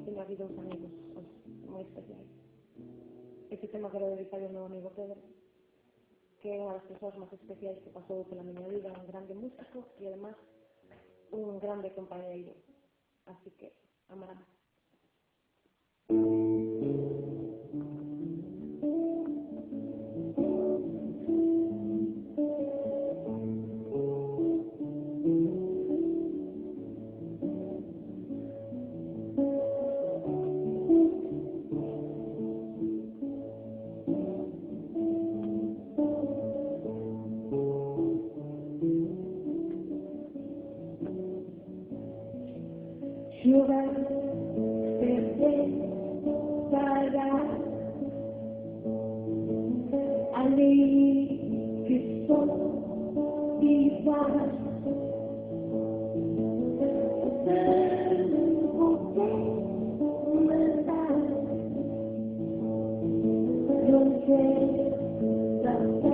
tengo aquí dos amigos muy especiales. Este tema quiero dedicarle a un nuevo amigo Pedro, que es una de las personas más especiales que pasó por la miña vida, un grande músico y además un grande compañero. Así que, amarás. Ciudad para ali que sou vivas não sei